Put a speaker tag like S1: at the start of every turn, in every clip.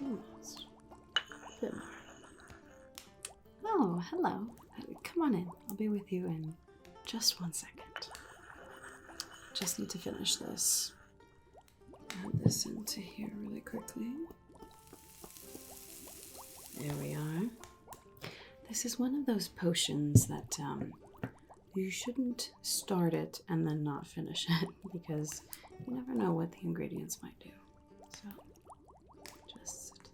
S1: Almost. A bit more. Oh, hello. Come on in. I'll be with you in just 1 second. Just need to finish this. Add this into here really quickly. There we are. This is one of those potions that you shouldn't start it and then not finish it because you never know what the ingredients might do. So just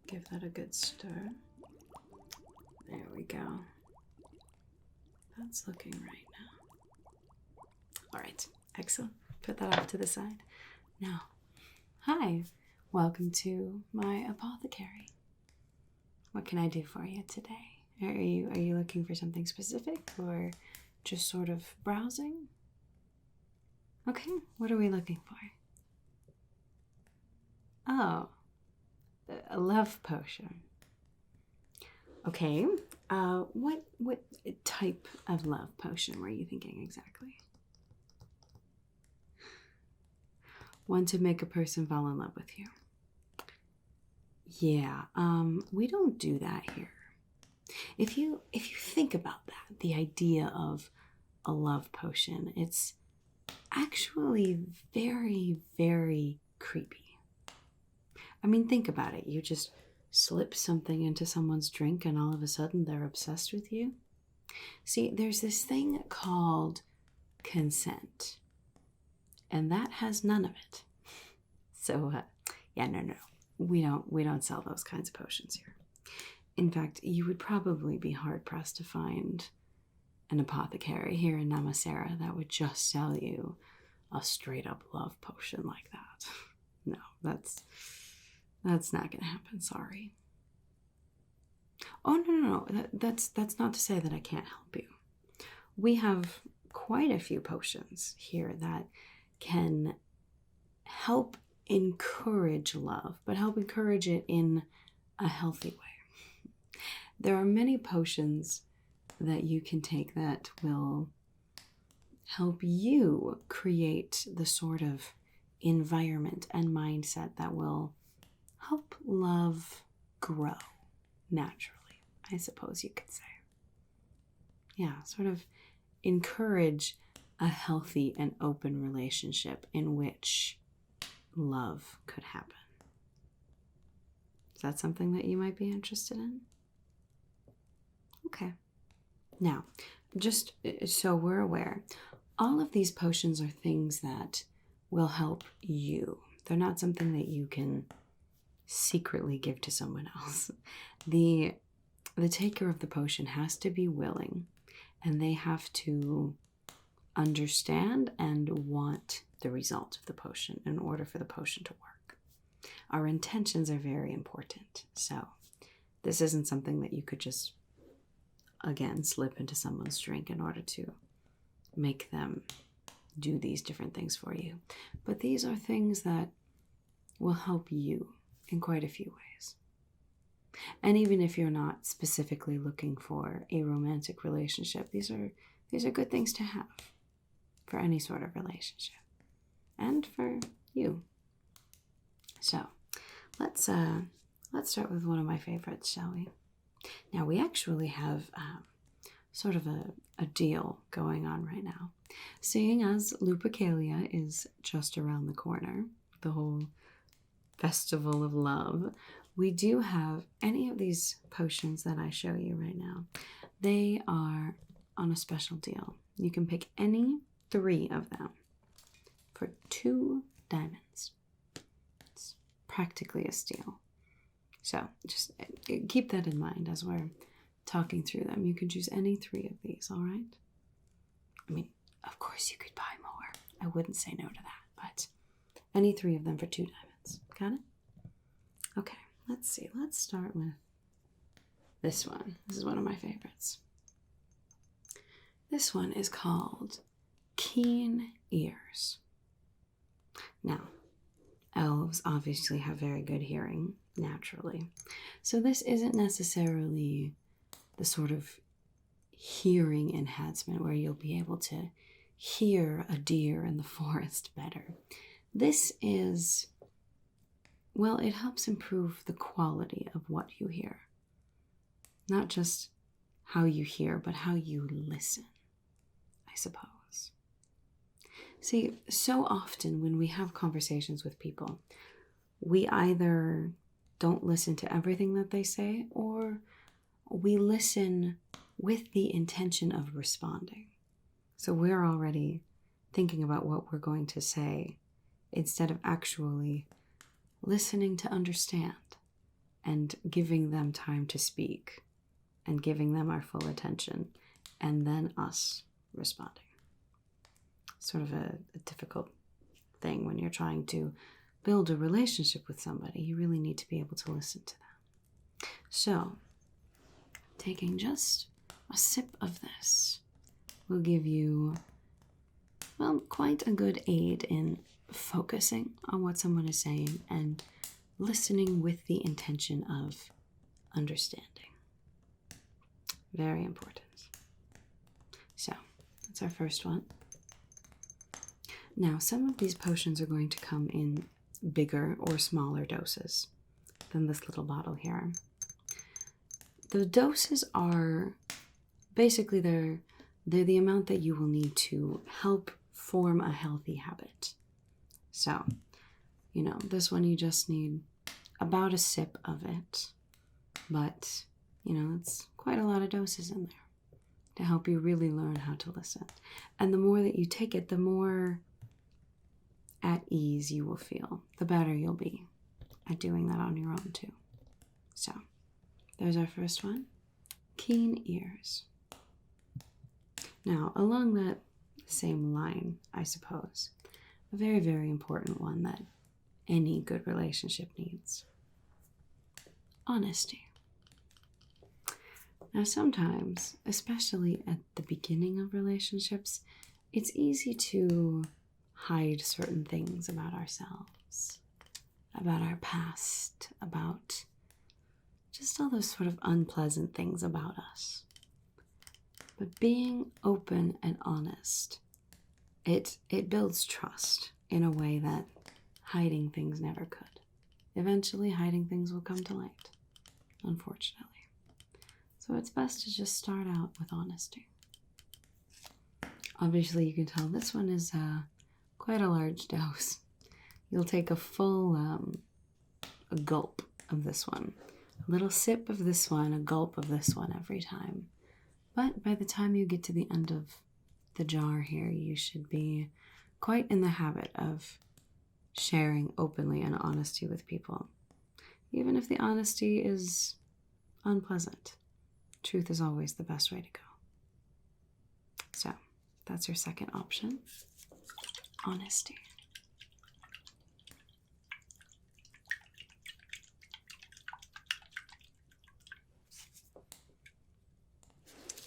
S1: give that a good stir. There we go. That's looking right now. All right, excellent. Put that off to the side. Now, hi, welcome to my apothecary. What can I do for you today? Are you looking for something specific or just sort of browsing? Okay, what are we looking for? Oh, a love potion. Okay, what type of love potion were you thinking exactly? One to make a person fall in love with you. Yeah, we don't do that here. If you think about that, the idea of a love potion, it's actually very, very creepy. I mean, think about it. You just slip something into someone's drink and all of a sudden they're obsessed with you. See, there's this thing called consent, and that has none of it. So, yeah, no. We don't sell those kinds of potions here. In fact, you would probably be hard-pressed to find an apothecary here in Namasera that would just sell you a straight-up love potion like that. No, that's not going to happen, sorry. Oh, no. That's not to say that I can't help you. We have quite a few potions here that can help encourage love, but help encourage it in a healthy way. There are many potions that you can take that will help you create the sort of environment and mindset that will help love grow naturally, I suppose you could say. Yeah, sort of encourage a healthy and open relationship in which love could happen. Is that something that you might be interested in? Okay. Now, just so we're aware, all of these potions are things that will help you. They're not something that you can secretly give to someone else. The taker of the potion has to be willing, and they have to understand and want the result of the potion in order for the potion to work. Our intentions are very important. So this isn't something that you could just, again, slip into someone's drink in order to make them do these different things for you. But these are things that will help you in quite a few ways. And even if you're not specifically looking for a romantic relationship, these are good things to have for any sort of relationship and for you. So let's start with one of my favorites, shall we? Now, we actually have sort of a deal going on right now. Seeing as Lupercalia is just around the corner, the whole festival of love, we do have any of these potions that I show you right now. They are on a special deal. You can pick any 3 of them for 2 diamonds. It's practically a steal. So just keep that in mind as we're talking through them. You can choose any 3 of these, all right? I mean, of course you could buy more. I wouldn't say no to that, but any 3 of them for 2 diamonds. Got it? Okay, let's see. Let's start with this one. This is one of my favorites. This one is called Keen Ears. Now, elves obviously have very good hearing, naturally. So this isn't necessarily the sort of hearing enhancement where you'll be able to hear a deer in the forest better. This is well, it helps improve the quality of what you hear. Not just how you hear, but how you listen, I suppose. See, so often when we have conversations with people, we either don't listen to everything that they say, or we listen with the intention of responding. So we're already thinking about what we're going to say instead of actually listening to understand and giving them time to speak and giving them our full attention, and then us responding. Sort of a difficult thing when you're trying to build a relationship with somebody. You really need to be able to listen to them. So, taking just a sip of this will give you, well, quite a good aid in focusing on what someone is saying and listening with the intention of understanding. Very important. So, that's our first one. Now, some of these potions are going to come in bigger or smaller doses than this little bottle here. The doses are basically they're the amount that you will need to help form a healthy habit. So, this one you just need about a sip of it, but it's quite a lot of doses in there to help you really learn how to listen. And the more that you take it, the more at ease you will feel, the better you'll be at doing that on your own too. So, there's our first one, keen ears. Now, along that same line, I suppose, a very, very important one that any good relationship needs: honesty. Now, sometimes, especially at the beginning of relationships, it's easy to hide certain things about ourselves, about our past, about just all those sort of unpleasant things about us. But being open and honest, it builds trust in a way that hiding things never could. Eventually, hiding things will come to light, unfortunately. So it's best to just start out with honesty. Obviously, you can tell this one is quite a large dose. You'll take a full a gulp of this one. A little sip of this one, a gulp of this one every time. But by the time you get to the end of the jar here, you should be quite in the habit of sharing openly and honesty with people. Even if the honesty is unpleasant, truth is always the best way to go. So, that's your second option, honesty.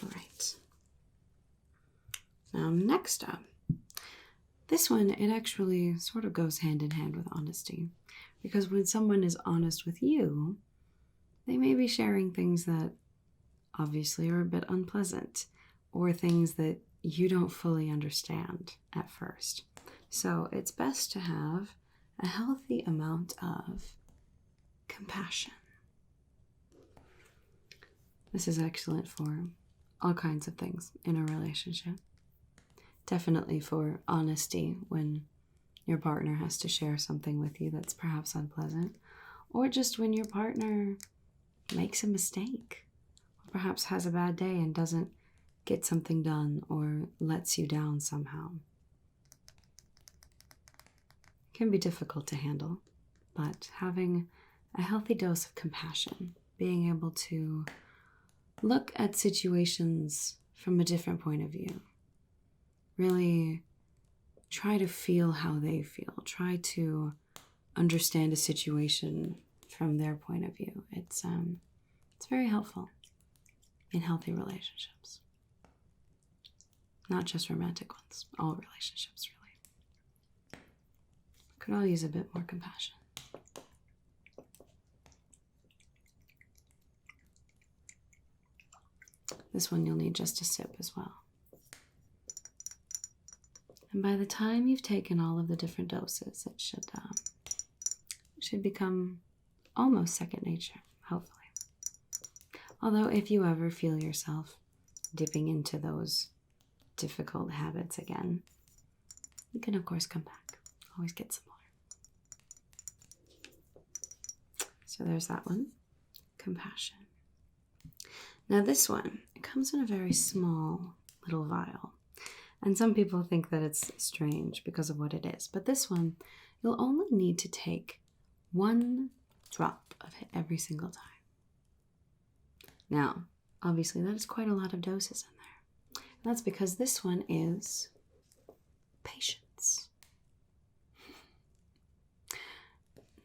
S1: All right. Now, next up, this one, it actually sort of goes hand in hand with honesty, because when someone is honest with you, they may be sharing things that obviously are a bit unpleasant, or things that you don't fully understand at first. So it's best to have a healthy amount of compassion. This is excellent for all kinds of things in a relationship. Definitely for honesty when your partner has to share something with you that's perhaps unpleasant, or just when your partner makes a mistake, or perhaps has a bad day and doesn't get something done or lets you down somehow. It can be difficult to handle, but having a healthy dose of compassion, being able to look at situations from a different point of view, really try to feel how they feel, try to understand a situation from their point of view. It's very helpful in healthy relationships. Not just romantic ones, all relationships really. Could all use a bit more compassion. This one you'll need just a sip as well. And by the time you've taken all of the different doses, it should become almost second nature, hopefully. Although if you ever feel yourself dipping into those difficult habits again, you can of course come back. Always get some more. So there's that one. Compassion. Now this one, it comes in a very small little vial. And some people think that it's strange because of what it is. But this one, you'll only need to take 1 drop of it every single time. Now, obviously that is quite a lot of doses in there. And that's because this one is patience.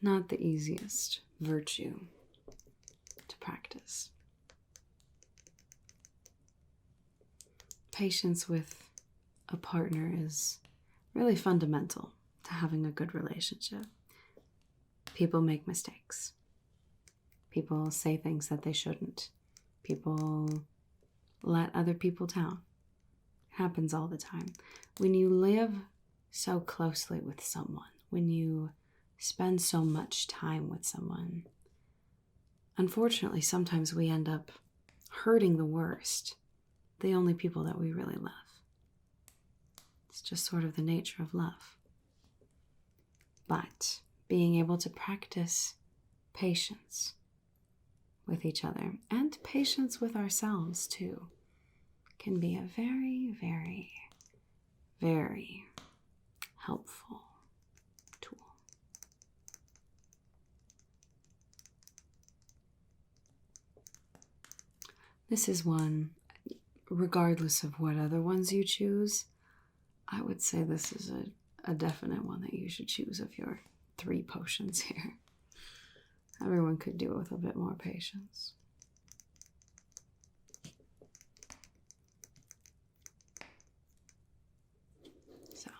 S1: Not the easiest virtue to practice. Patience with a partner is really fundamental to having a good relationship. People make mistakes. People say things that they shouldn't. People let other people down. It happens all the time. When you live so closely with someone, when you spend so much time with someone, unfortunately, sometimes we end up hurting the worst, the only people that we really love. It's just sort of the nature of love. But being able to practice patience with each other and patience with ourselves too can be a very, very, very helpful tool. This is one, regardless of what other ones you choose, I would say this is a definite one that you should choose of your 3 potions here. Everyone could do with a bit more patience. So,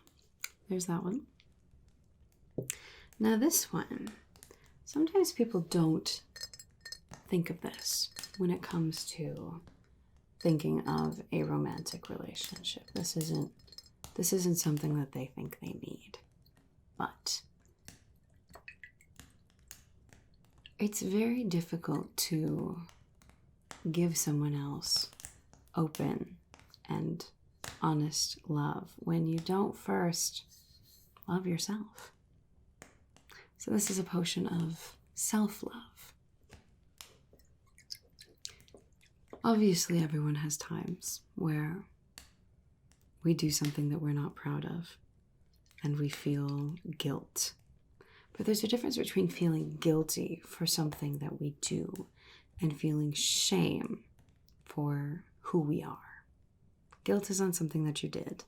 S1: there's that one. Now this one, sometimes people don't think of this when it comes to thinking of a romantic relationship. This isn't something that they think they need. But it's very difficult to give someone else open and honest love when you don't first love yourself. So this is a potion of self-love. Obviously, everyone has times where we do something that we're not proud of and we feel guilt. But there's a difference between feeling guilty for something that we do and feeling shame for who we are. Guilt is on something that you did.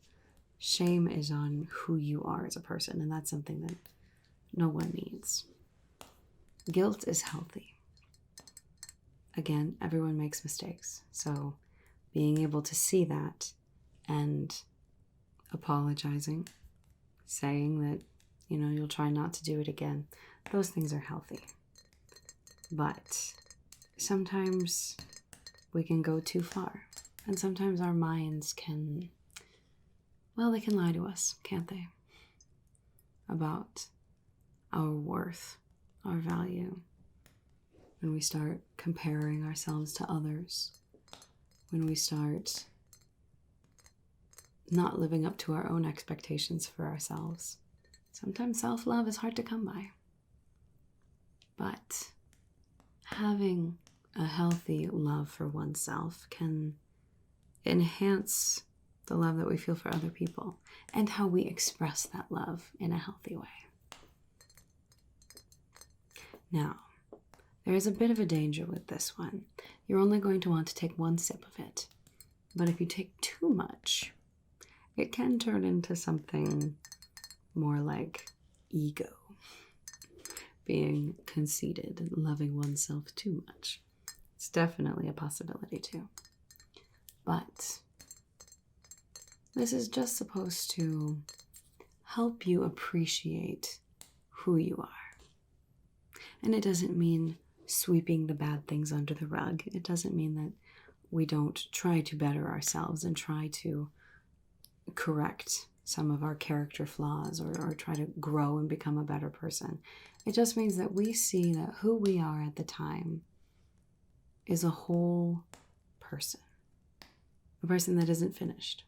S1: Shame is on who you are as a person, and that's something that no one needs. Guilt is healthy. Again, everyone makes mistakes, so being able to see that and apologizing, saying that, you know, you'll try not to do it again, those things are healthy. But sometimes we can go too far, and sometimes our minds can, well, they can lie to us, can't they? About our worth, our value. When we start comparing ourselves to others, when we start not living up to our own expectations for ourselves. Sometimes self-love is hard to come by. But having a healthy love for oneself can enhance the love that we feel for other people and how we express that love in a healthy way. Now, there is a bit of a danger with this one. You're only going to want to take 1 sip of it. But if you take too much, it can turn into something more like ego. Being conceited and loving oneself too much. It's definitely a possibility too. But this is just supposed to help you appreciate who you are. And it doesn't mean sweeping the bad things under the rug. It doesn't mean that we don't try to better ourselves and try to correct some of our character flaws or try to grow and become a better person. It just means that we see that who we are at the time is a whole person. A person that isn't finished.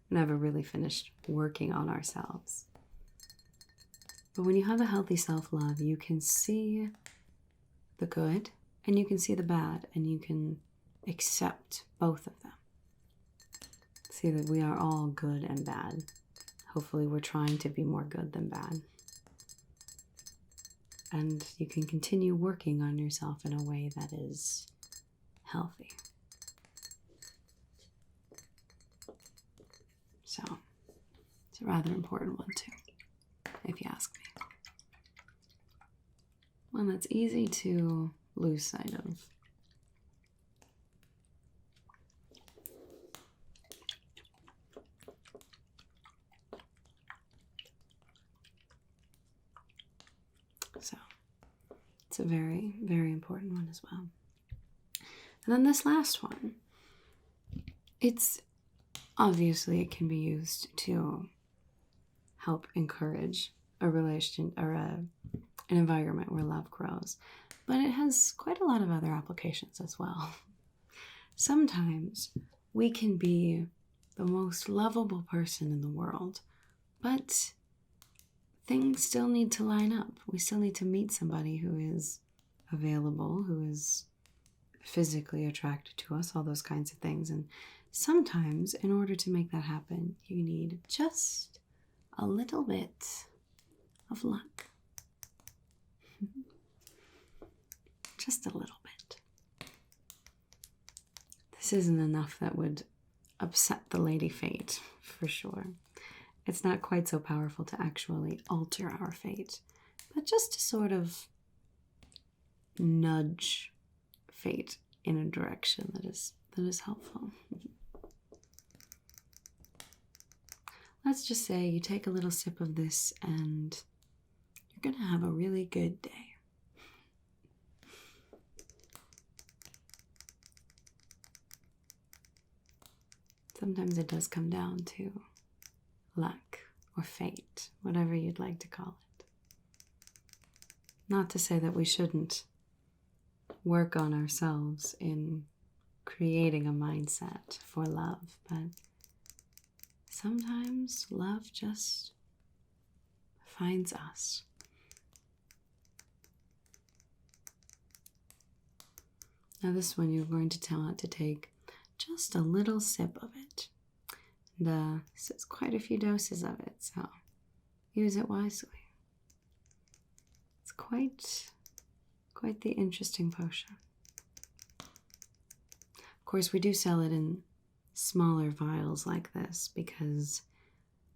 S1: Never really finished working on ourselves. But when you have a healthy self-love, you can see the good and you can see the bad, and you can accept both of them. See that we are all good and bad. Hopefully we're trying to be more good than bad. And you can continue working on yourself in a way that is healthy. So, it's a rather important one too, if you ask me. One that's easy to lose sight of. So, it's a very, very important one as well. And then this last one, obviously it can be used to help encourage a relation or an environment where love grows, but it has quite a lot of other applications as well. Sometimes we can be the most lovable person in the world, but things still need to line up. We still need to meet somebody who is available, who is physically attracted to us, all those kinds of things. And sometimes, in order to make that happen, you need just a little bit of luck. Just a little bit. This isn't enough that would upset the Lady Fate, for sure. It's not quite so powerful to actually alter our fate, but just to sort of nudge fate in a direction that is helpful. Let's just say you take a little sip of this and you're going to have a really good day. Sometimes it does come down to luck or fate, whatever you'd like to call it. Not to say that we shouldn't work on ourselves in creating a mindset for love, but sometimes love just finds us. Now this one you're going to want to take just a little sip of it. And this is quite a few doses of it, so use it wisely. It's quite the interesting potion. Of course, we do sell it in smaller vials like this because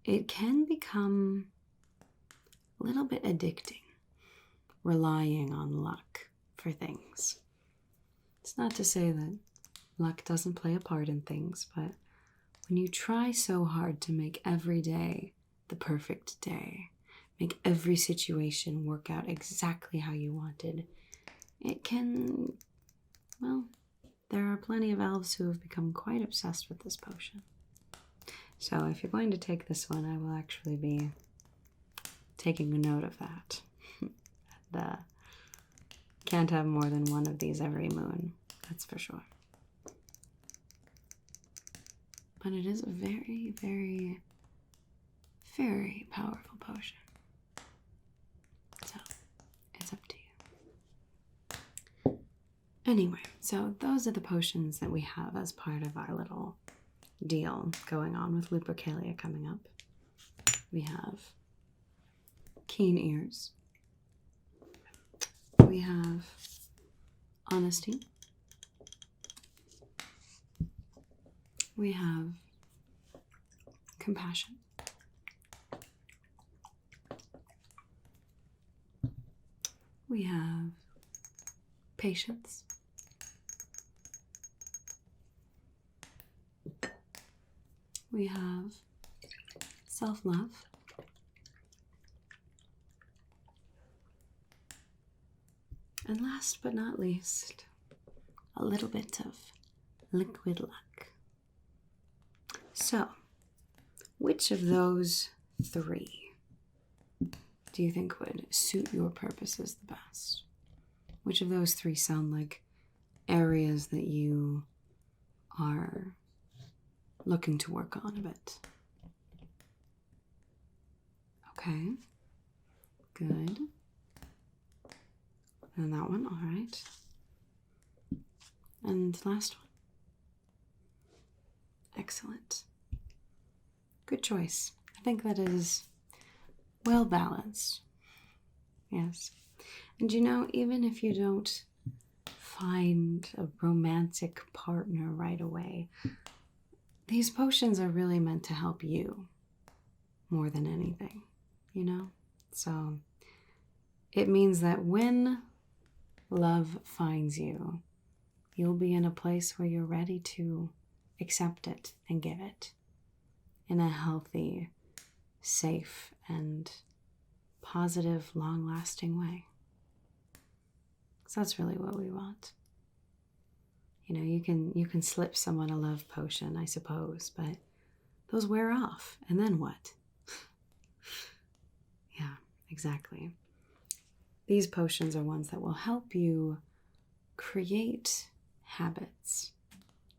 S1: it can become a little bit addicting, relying on luck for things. It's not to say that luck doesn't play a part in things, but when you try so hard to make every day the perfect day, make every situation work out exactly how you wanted, it can, well, there are plenty of elves who have become quite obsessed with this potion. So if you're going to take this one, I will actually be taking a note of that. And, can't have more than one of these every moon, that's for sure. But it is a very, very, very powerful potion. So, it's up to you. Anyway, so those are the potions that we have as part of our little deal going on with Lupercalia coming up. We have Keen Ears. We have Honesty. We have Compassion. We have Patience. We have Self-Love. And last but not least, a little bit of liquid luck. So, which of those 3 do you think would suit your purposes the best? Which of those 3 sound like areas that you are looking to work on a bit? Okay, good. And that one, all right. And last one. Excellent. Good choice. I think that is well balanced. Yes. And you know, even if you don't find a romantic partner right away, these potions are really meant to help you more than anything, you know? So it means that when love finds you, you'll be in a place where you're ready to accept it and give it in a healthy, safe, and positive, long-lasting way. So that's really what we want. You know, you can slip someone a love potion, I suppose, but those wear off, and then what? Yeah, exactly. These potions are ones that will help you create habits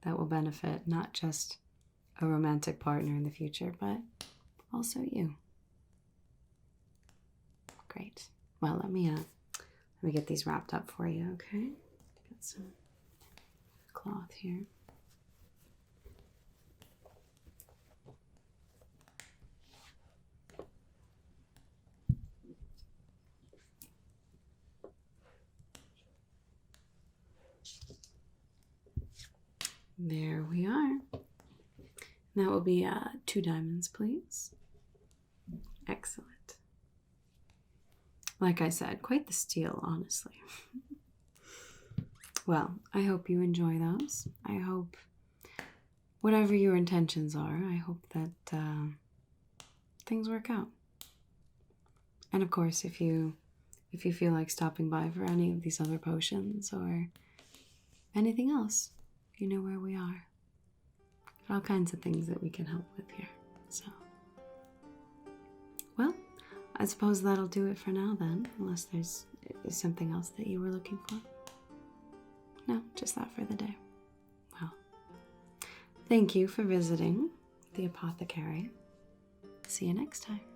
S1: that will benefit not just a romantic partner in the future, but also you. Great. Well, let me get these wrapped up for you, okay? Got some cloth here. There we are. That will be 2 diamonds, please. Excellent. Like I said, quite the steal, honestly. Well, I hope you enjoy those. I hope, whatever your intentions are, I hope that things work out. And of course, if you feel like stopping by for any of these other potions or anything else, you know where we are. All kinds of things that we can help with here. So, well, I suppose that'll do it for now then, unless there's something else that you were looking for. No, just that for the day. Well, thank you for visiting the Apothecary. See you next time.